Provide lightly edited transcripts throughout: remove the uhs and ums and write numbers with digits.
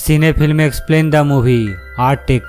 Cine film explain the movie Arctic.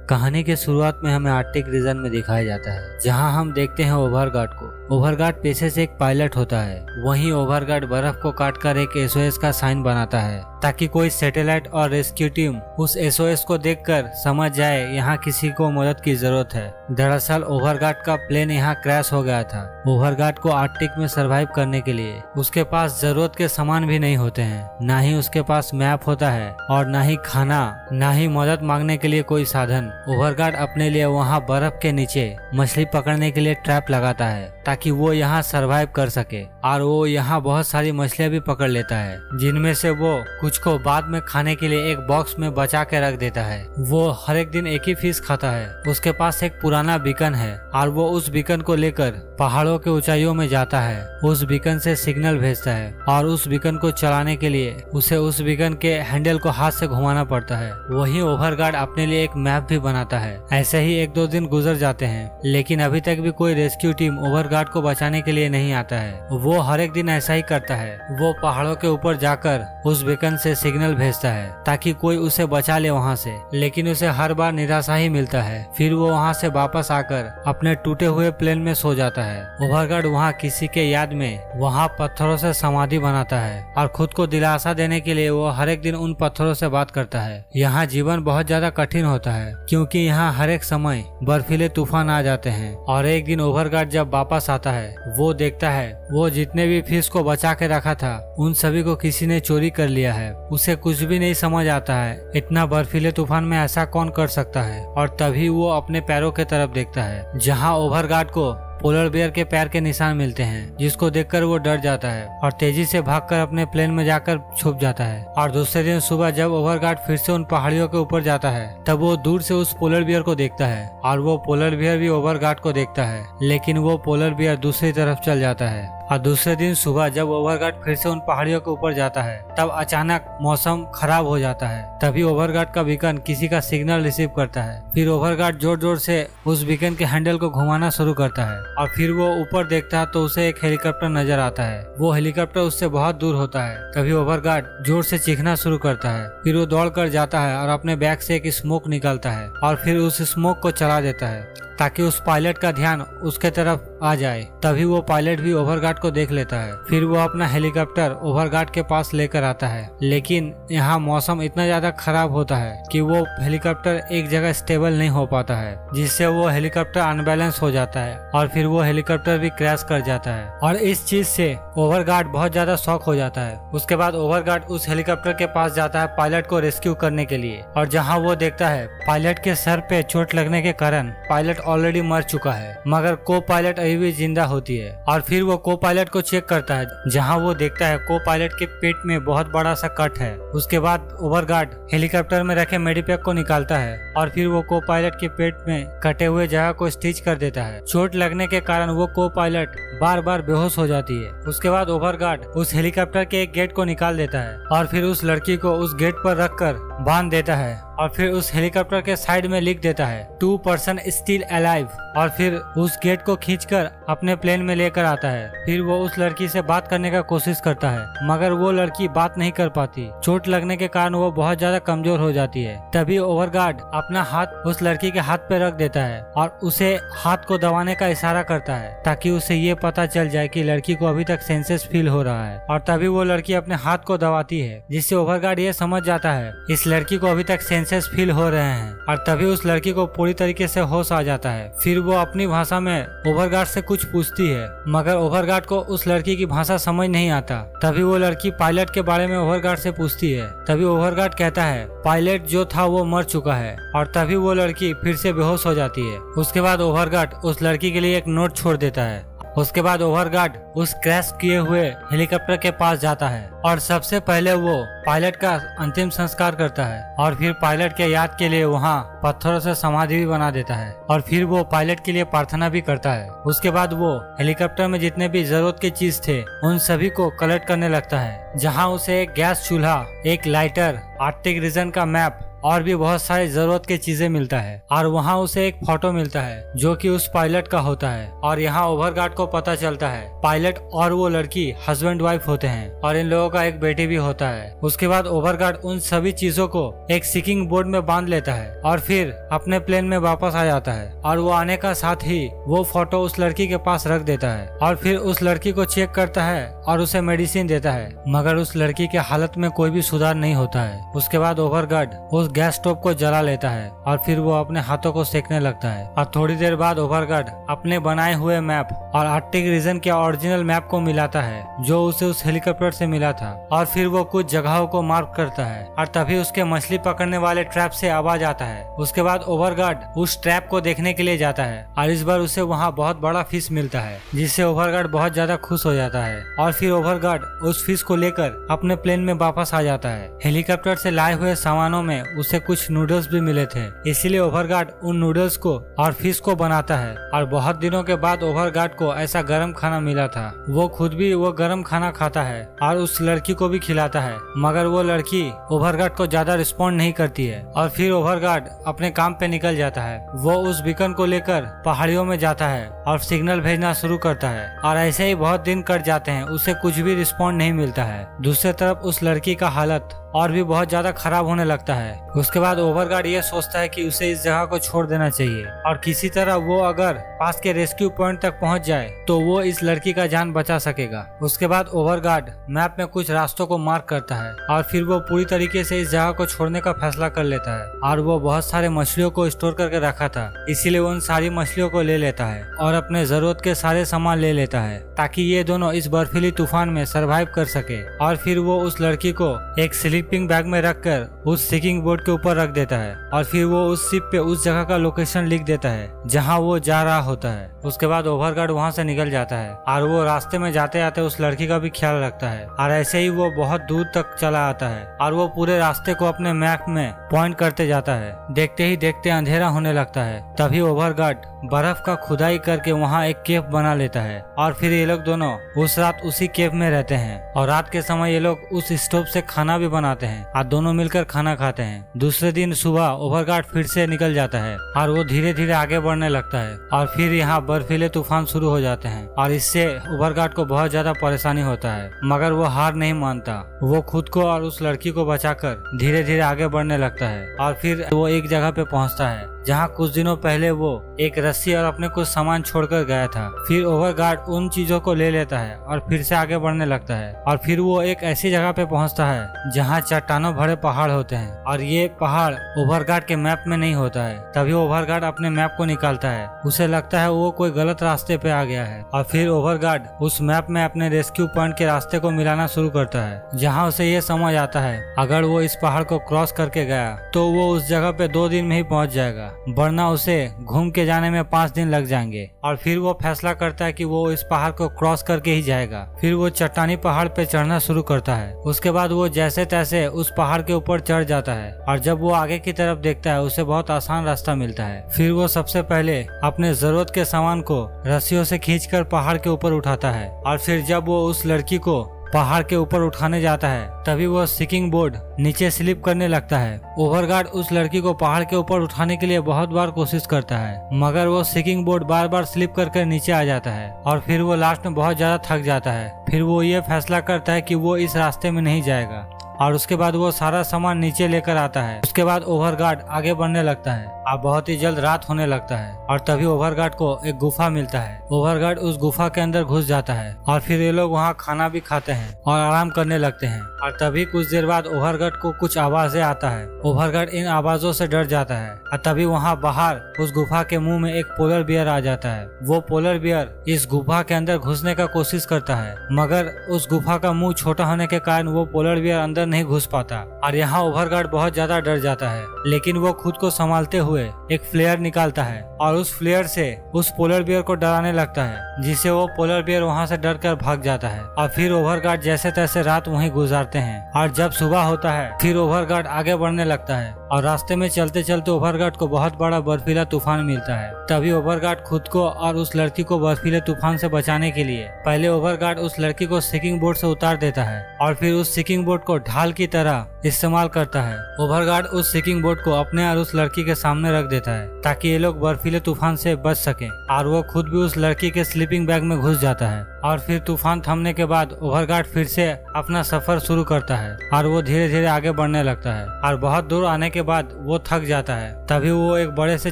कहानी के शुरुआत में हमें आर्टिक रीजन में दिखाया जाता है, जहां हम देखते हैं ओवरगार्ड को। ओवरगार्ड पेशे से एक पायलट होता है। वहीं ओवरगार्ड बर्फ को काटकर एक एसओएस का साइन बनाता है ताकि कोई सैटेलाइट और रेस्क्यू टीम उस एसओएस को देखकर समझ जाए यहाँ किसी को मदद की जरूरत है। दरअसल ओवरगार्ड का प्लेन यहाँ क्रैश हो गया था। ओवरगार्ड को आर्टिक में सरवाइव करने के लिए उसके पास जरूरत के सामान भी नहीं होते हैं, ना ही उसके पास मैप होता है और ना ही खाना, ना ही मदद मांगने के लिए कोई साधन। ओवरगार्ड अपने लिए वहाँ बर्फ के नीचे मछली पकड़ने के लिए ट्रैप लगाता है ताकि वो यहाँ सरवाइव कर सके, और वो यहाँ बहुत सारी मछलियाँ भी पकड़ लेता है, जिनमें से वो कुछ को बाद में खाने के लिए एक बॉक्स में बचा के रख देता है। वो हर एक दिन एक ही फिश खाता है। उसके पास एक पुराना बीकन है और वो उस बीकन को लेकर पहाड़ों के ऊंचाइयों में जाता है। उस बीकन से सिग्नल भेजता है और उस बीकन को चलाने के लिए उसे उस बीकन के हैंडल को हाथ से घुमाना पड़ता है। वहीं ओवरगार्ड अपने लिए एक मैप भी बनाता है। ऐसे ही 1-2 दिन गुजर जाते हैं, लेकिन अभी तक भी कोई रेस्क्यू टीम ओवरगार्ड को बचाने के लिए नहीं आता है। वो हर एक दिन ऐसा ही करता है। वो पहाड़ों के ऊपर जाकर उस बीकन से सिग्नल भेजता है ताकि कोई उसे बचा ले वहाँ से, लेकिन उसे हर बार निराशा ही मिलता है। फिर वो वहाँ से वापस आकर अपने टूटे हुए प्लेन में सो जाता है। ओवरगार्ड वहाँ किसी के याद में वहाँ पत्थरों से समाधि बनाता है और खुद को दिलासा देने के लिए वो हर एक दिन उन पत्थरों से बात करता है। यहाँ जीवन बहुत ज्यादा कठिन होता है क्योंकि यहाँ हर एक समय बर्फीले तूफान आ जाते हैं। और एक दिन ओवरगार्ड जब वापस आता है, वो देखता है वो जितने भी फिश को बचा के रखा था उन सभी को किसी ने चोरी कर लिया है। उसे कुछ भी नहीं समझ आता है, इतना बर्फीले तूफान में ऐसा कौन कर सकता है। और तभी वो अपने पैरों के तरफ देखता है, जहाँ ओवरगार्ड को पोलर बेयर के पैर के निशान मिलते हैं, जिसको देखकर वो डर जाता है और तेजी से भागकर अपने प्लेन में जाकर छुप जाता है। और दूसरे दिन सुबह जब ओवरगार्ड फिर से उन पहाड़ियों के ऊपर जाता है, तब वो दूर से उस पोलर बेयर को देखता है और वो पोलर बेयर भी ओवरगार्ड को देखता है, लेकिन वो पोलर बेयर दूसरी तरफ चल जाता है। और दूसरे दिन सुबह जब ओवरगार्ड फिर से उन पहाड़ियों के ऊपर जाता है, तब अचानक मौसम खराब हो जाता है। तभी ओवरगार्ड का बीकन किसी का सिग्नल रिसीव करता है। फिर ओवरगार्ड जोर जोर से उस बीकन के हैंडल को घुमाना शुरू करता है और फिर वो ऊपर देखता है तो उसे एक हेलीकॉप्टर नजर आता है। वो हेलीकॉप्टर उससे बहुत दूर होता है। तभी ओवरगार्ड जोर से चीखना शुरू करता है। फिर वो दौड़ कर जाता है और अपने बैग से एक स्मोक निकालता है और फिर उस स्मोक को चला देता है ताकि उस पायलट का ध्यान उसके तरफ आ जाए। तभी वो पायलट भी ओवरगार्ड को देख लेता है। फिर वो अपना हेलीकॉप्टर ओवरगार्ड के पास लेकर आता है, लेकिन यहाँ मौसम इतना ज्यादा खराब होता है कि वो हेलीकॉप्टर एक जगह स्टेबल नहीं हो पाता है, जिससे वो हेलीकॉप्टर अनबैलेंस हो जाता है और फिर वो हेलीकॉप्टर भी क्रैश कर जाता है। और इस चीज से ओवरगार्ड बहुत ज्यादा शॉक हो जाता है। उसके बाद ओवरगार्ड उस हेलीकॉप्टर के पास जाता है पायलट को रेस्क्यू करने के लिए, और जहाँ वो देखता है पायलट के सर पे चोट लगने के कारण पायलट ऑलरेडी मर चुका है, मगर को पायलट अभी भी जिंदा होती है। और फिर वो को पायलट को चेक करता है, जहां वो देखता है को पायलट के पेट में बहुत बड़ा सा कट है। उसके बाद ओवरगार्ड हेलीकॉप्टर में रखे मेडिपैक को निकालता है और फिर वो को पायलट के पेट में कटे हुए जगह को स्टिच कर देता है। चोट लगने के कारण वो को पायलट बार बार बेहोश हो जाती है। उसके बाद ओवरगार्ड उस हेलीकॉप्टर के एक गेट को निकाल देता है और फिर उस लड़की को उस गेट पर रखकर बांध देता है और फिर उस हेलीकॉप्टर के साइड में लिख देता है 2 पर्सन स्टिल अलाइव, और फिर उस गेट को खींचकर अपने प्लेन में लेकर आता है। फिर वो उस लड़की से बात करने का कोशिश करता है, मगर वो लड़की बात नहीं कर पाती। चोट लगने के कारण वो बहुत ज्यादा कमजोर हो जाती है। तभी ओवरगार्ड अपना हाथ उस लड़की के हाथ पे रख देता है और उसे हाथ को दबाने का इशारा करता है ताकि उसे ये पता चल जाए कि लड़की को अभी तक सेंसेस फील हो रहा है। और तभी वो लड़की अपने हाथ को दबाती है, जिससे ओवरगार्ड ये समझ जाता है इस लड़की को अभी तक सेंसेस फील हो रहे हैं। और तभी उस लड़की को पूरी तरीके से होश आ जाता है। फिर वो अपनी भाषा में ओवरगार्ड से कुछ पूछती है, मगर ओवरगार्ड को उस लड़की की भाषा समझ नहीं आता। तभी वो लड़की पायलट के बारे में ओवरगार्ड से पूछती है। तभी ओवरगार्ड कहता है पायलट जो था वो मर चुका है, और तभी वो लड़की फिर से बेहोश हो जाती है। उसके बाद ओवरगार्ड उस लड़की के लिए एक नोट छोड़ देता है। उसके बाद ओवरगार्ड उस क्रैश किए हुए हेलीकॉप्टर के पास जाता है और सबसे पहले वो पायलट का अंतिम संस्कार करता है और फिर पायलट के याद के लिए वहाँ पत्थरों से समाधि भी बना देता है और फिर वो पायलट के लिए प्रार्थना भी करता है। उसके बाद वो हेलीकॉप्टर में जितने भी जरूरत की चीज थे उन सभी को कलेक्ट करने लगता है, जहाँ उसे एक गैस चूल्हा, एक लाइटर, आर्टिक रीजन का मैप, और भी बहुत सारी जरूरत की चीजें मिलता है और वहाँ उसे एक फोटो मिलता है जो कि उस पायलट का होता है। और यहाँ ओवरगार्ड को पता चलता है पायलट और वो लड़की हस्बैंड वाइफ होते हैं और इन लोगों का एक बेटी भी होता है। उसके बाद ओवरगार्ड उन सभी चीजों को एक सिकिंग बोर्ड में बांध लेता है और फिर अपने प्लेन में वापस आ जाता है और वो आने का साथ ही वो फोटो उस लड़की के पास रख देता है और फिर उस लड़की को चेक करता है और उसे मेडिसिन देता है, मगर उस लड़की के हालत में कोई भी सुधार नहीं होता है। उसके बाद ओवरगार्ड उस गैस स्टोव को जला लेता है और फिर वो अपने हाथों को सेकने लगता है और थोड़ी देर बाद ओवरगार्ड अपने बनाए हुए मैप और आर्कटिक रीजन के ओरिजिनल मैप को मिलाता है जो उसे उस हेलीकॉप्टर से मिला था और फिर वो कुछ जगहों को मार्क करता है और तभी उसके मछली पकड़ने वाले ट्रैप से आवाज आता है। उसके बाद ओवरगार्ड उस ट्रैप को देखने के लिए जाता है और इस बार उसे वहाँ बहुत बड़ा फिश मिलता है जिससे ओवरगार्ड बहुत ज्यादा खुश हो जाता है और फिर ओवरगार्ड उस फिश को लेकर अपने प्लेन में वापस आ जाता है। हेलीकॉप्टर से लाए हुए सामानों में उसे कुछ नूडल्स भी मिले थे, इसीलिए ओवरगार्ड उन नूडल्स को और फिश को बनाता है और बहुत दिनों के बाद ओवरगार्ड को ऐसा गर्म खाना मिला था। वो खुद भी वो गर्म खाना खाता है और उस लड़की को भी खिलाता है, मगर वो लड़की ओवरगार्ड को ज्यादा रिस्पॉन्ड नहीं करती है और फिर ओवरगार्ड अपने काम पे निकल जाता है। वो उस बीकन को लेकर पहाड़ियों में जाता है और सिग्नल भेजना शुरू करता है और ऐसे ही बहुत दिन कट जाते हैं, उसे कुछ भी रिस्पॉन्ड नहीं मिलता है। दूसरी तरफ उस लड़की का हालत और भी बहुत ज्यादा खराब होने लगता है। उसके बाद ओवरगार्ड ये सोचता है कि उसे इस जगह को छोड़ देना चाहिए और किसी तरह वो अगर पास के रेस्क्यू पॉइंट तक पहुंच जाए तो वो इस लड़की का जान बचा सकेगा। उसके बाद ओवरगार्ड मैप में कुछ रास्तों को मार्क करता है और फिर वो पूरी तरीके से इस जगह को छोड़ने का फैसला कर लेता है और वो बहुत सारे मछलियों को स्टोर करके रखा था, इसीलिए वो उन सारी मछलियों को ले लेता है और अपने जरूरत के सारे सामान ले लेता है ताकि ये दोनों इस बर्फीली तूफान में सरवाइव कर सके। और फिर वो उस लड़की को एक स्लीपिंग बैग में रखकर उस सिकिंग बोर्ड के ऊपर रख देता है और फिर वो उस शिप पे उस जगह का लोकेशन लिख देता है जहां वो जा रहा होता है। उसके बाद ओवरगार्ड वहां से निकल जाता है और वो रास्ते में जाते जाते उस लड़की का भी ख्याल रखता है और ऐसे ही वो बहुत दूर तक चला आता है और वो पूरे रास्ते को अपने मैप में पॉइंट करते जाता है। देखते ही देखते अंधेरा होने लगता है, तभी ओवरगार्ड बर्फ का खुदाई करके वहाँ एक केव बना लेता है और फिर ये लोग दोनों उस रात उसी केव में रहते हैं और रात के समय ये लोग उस स्टोव से खाना भी बनाते हैं और दोनों मिलकर खाना खाते हैं। दूसरे दिन सुबह ओवरगार्ड फिर से निकल जाता है और वो धीरे धीरे आगे बढ़ने लगता है और फिर यहाँ बर्फीले तूफान शुरू हो जाते हैं और इससे ओवरगार्ड को बहुत ज्यादा परेशानी होता है, मगर वो हार नहीं मानता। वो खुद को और उस लड़की को बचाकर धीरे धीरे आगे बढ़ने लगता है और फिर वो एक जगह पे पहुंचता है जहाँ कुछ दिनों पहले वो एक रस्सी और अपने कुछ सामान छोड़कर गया था। फिर ओवरगार्ड उन चीजों को ले लेता है और फिर से आगे बढ़ने लगता है और फिर वो एक ऐसी जगह पे पहुंचता है जहाँ चट्टानों भरे पहाड़ होते हैं और ये पहाड़ ओवरगार्ड के मैप में नहीं होता है। तभी ओवरगार्ड अपने मैप को निकालता है, उसे लगता है वो कोई गलत रास्ते पे आ गया है और फिर ओवरगार्ड उस मैप में अपने रेस्क्यू पॉइंट के रास्ते को मिलाना शुरू करता है जहाँ उसे ये समझ आता है अगर वो इस पहाड़ को क्रॉस करके गया तो वो उस जगह पे 2 दिन में ही पहुंच जाएगा, वरना उसे घूम के जाने में 5 दिन लग जाएंगे। और फिर वो फैसला करता है कि वो इस पहाड़ को क्रॉस करके ही जाएगा। फिर वो चट्टानी पहाड़ पे चढ़ना शुरू करता है। उसके बाद वो जैसे तैसे उस पहाड़ के ऊपर चढ़ जाता है और जब वो आगे की तरफ देखता है उसे बहुत आसान रास्ता मिलता है। फिर वो सबसे पहले अपने जरूरत के सामान को रस्सियों से खींचकर पहाड़ के ऊपर उठाता है और फिर जब वो उस लड़की को पहाड़ के ऊपर उठाने जाता है तभी वो सिकिंग बोर्ड नीचे स्लिप करने लगता है। ओवरगार्ड उस लड़की को पहाड़ के ऊपर उठाने के लिए बहुत बार कोशिश करता है, मगर वो सिकिंग बोर्ड बार बार स्लिप करके नीचे आ जाता है और फिर वो लास्ट में बहुत ज्यादा थक जाता है। फिर वो ये फैसला करता है कि वो इस रास्ते में नहीं जाएगा और उसके बाद वो सारा सामान नीचे लेकर आता है। उसके बाद ओवरगार्ड आगे बढ़ने लगता है और बहुत ही जल्द रात होने लगता है और तभी ओवरगार्ड को एक गुफा मिलता है। ओवरगार्ड उस गुफा के अंदर घुस जाता है और फिर ये लोग वहाँ खाना भी खाते हैं और आराम करने लगते हैं और तभी कुछ देर बाद ओवरगार्ड को कुछ आवाजें आता है। ओवरगार्ड इन आवाजों से डर जाता है और तभी वहाँ बाहर उस गुफा के मुंह में एक पोलर बियर आ जाता है। वो पोलर बियर इस गुफा के अंदर घुसने का कोशिश करता है, मगर उस गुफा का मुंह छोटा होने के कारण वो पोलर बियर अंदर नहीं घुस पाता और यहाँ ओवरगार्ड बहुत ज्यादा डर जाता है। लेकिन वो खुद को संभालते हुए एक फ्लेयर निकालता है और उस फ्लेयर से उस पोलर बियर को डराने लगता है, जिससे वो पोलर बियर वहाँ से डर कर भाग जाता है। और फिर ओवरगार्ड जैसे तैसे रात वहीं गुजारते हैं और जब सुबह होता है फिर ओवरगार्ड आगे बढ़ने लगता है और रास्ते में चलते चलते ओवरगार्ड को बहुत बड़ा बर्फीला तूफान मिलता है। तभी ओवरगार्ड खुद को और उस लड़की को बर्फीले तूफान से बचाने के लिए पहले ओवरगार्ड उस लड़की को सिकिंग बोर्ड से उतार देता है और फिर उस सिकिंग बोर्ड को ढाल की तरह इस्तेमाल करता है। ओवरगार्ड उस सिकिंग बोर्ड को अपने और उस लड़की के सामने रख देता है ताकि ये लोग बर्फीले तूफान से बच सके, और वो खुद भी उस लड़की के स्लीपिंग बैग में घुस जाता है। और फिर तूफान थमने के बाद ओवरगार्ड फिर से अपना सफर शुरू करता है और वो धीरे धीरे आगे बढ़ने लगता है और बहुत दूर आने के बाद वो थक जाता है। तभी वो एक बड़े से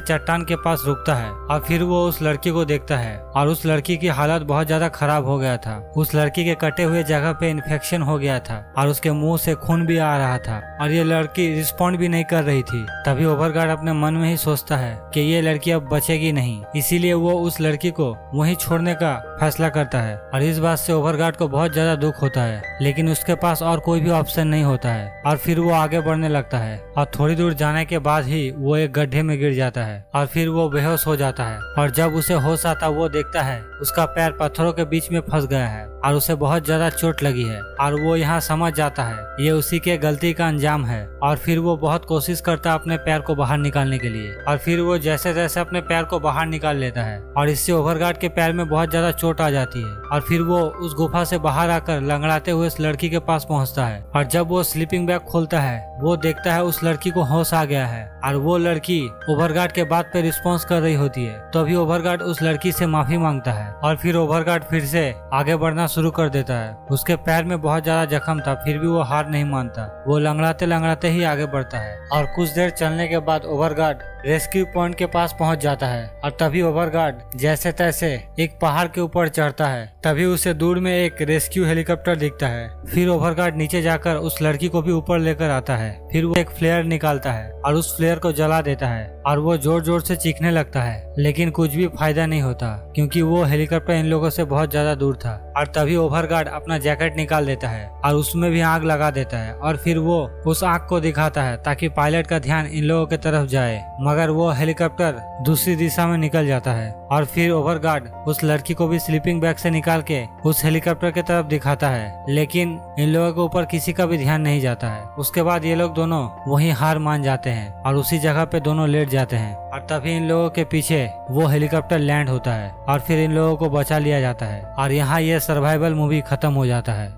चट्टान के पास रुकता है और फिर वो उस लड़की को देखता है और उस लड़की की हालत बहुत ज्यादा खराब हो गया था। उस लड़की के कटे हुए जगह पे इन्फेक्शन हो गया था और उसके मुंह से खून भी आ रहा था और ये लड़की रिस्पॉन्ड भी नहीं कर रही थी। तभी ओवरगार्ड अपने मन में ही सोचता है कि ये लड़की अब बचेगी नहीं, इसीलिए वो उस लड़की को वहीं छोड़ने का फैसला करता है। और इस बात से ओवरगार्ड को बहुत ज्यादा दुख होता है, लेकिन उसके पास और कोई भी ऑप्शन नहीं होता है और फिर वो आगे बढ़ने लगता है। और थोड़ी दूर जाने के बाद ही वो एक गड्ढे में गिर जाता है और फिर वो बेहोश हो जाता है। और जब उसे होश आता वो देखता है उसका पैर पत्थरों के बीच में फंस गया है और उसे बहुत ज्यादा चोट लगी है। और वो यहाँ समझ जाता है ये उसी के गलती का अंजाम है। और फिर वो बहुत कोशिश करता है अपने पैर को बाहर निकालने के लिए और फिर वो जैसे तैसे अपने पैर को बाहर निकाल लेता है और इससे ओवरगार्ड के पैर में बहुत ज्यादा चोट आ जाती है। और फिर वो उस गुफा से बाहर आकर लंगड़ाते हुए उस लड़की के पास पहुंचता है और जब वो स्लीपिंग बैग खोलता है वो देखता है उस लड़की को होश आ गया है और वो लड़की ओवरगार्ड के बात पे रिस्पॉन्स कर रही होती है। तो अभी ओवरगार्ड उस लड़की से माफी मांगता है और फिर ओवरगार्ड फिर से आगे बढ़ना शुरू कर देता है। उसके पैर में बहुत ज्यादा जख्म था, फिर भी वो हार नहीं मानता। वो लंगड़ाते लंगड़ाते ही आगे बढ़ता है और कुछ देर चलने के बाद ओवरगार्ड रेस्क्यू पॉइंट के पास पहुंच जाता है। और तभी ओवरगार्ड जैसे तैसे एक पहाड़ के ऊपर चढ़ता है। तभी उसे दूर में एक रेस्क्यू हेलीकॉप्टर दिखता है। फिर ओवरगार्ड नीचे जाकर उस लड़की को भी ऊपर लेकर आता है। फिर वो एक फ्लेयर निकालता है और उस फ्लेयर को जला देता है और वो जोर जोर से चीखने लगता है, लेकिन कुछ भी फायदा नहीं होता क्योंकि वो हेलीकॉप्टर इन लोगों से बहुत ज्यादा दूर था। और तभी ओवरगार्ड अपना जैकेट निकाल देता है और उसमें भी आग लगा देता है और फिर वो उस आग को दिखाता है ताकि पायलट का ध्यान इन लोगों की तरफ जाए, मगर वो हेलीकॉप्टर दूसरी दिशा में निकल जाता है। और फिर ओवरगार्ड उस लड़की को भी स्लीपिंग बैग से निकाल के उस हेलीकॉप्टर की तरफ दिखाता है, लेकिन इन लोगों के ऊपर किसी का भी ध्यान नहीं जाता है। उसके बाद ये लोग दोनों वहीं हार मान जाते हैं और उसी जगह पे दोनों लेट जाते हैं। और तभी इन लोगों के पीछे वो हेलीकॉप्टर लैंड होता है और फिर इन लोगों को बचा लिया जाता है और यहाँ ये सर्वाइवल मूवी खत्म हो जाता है।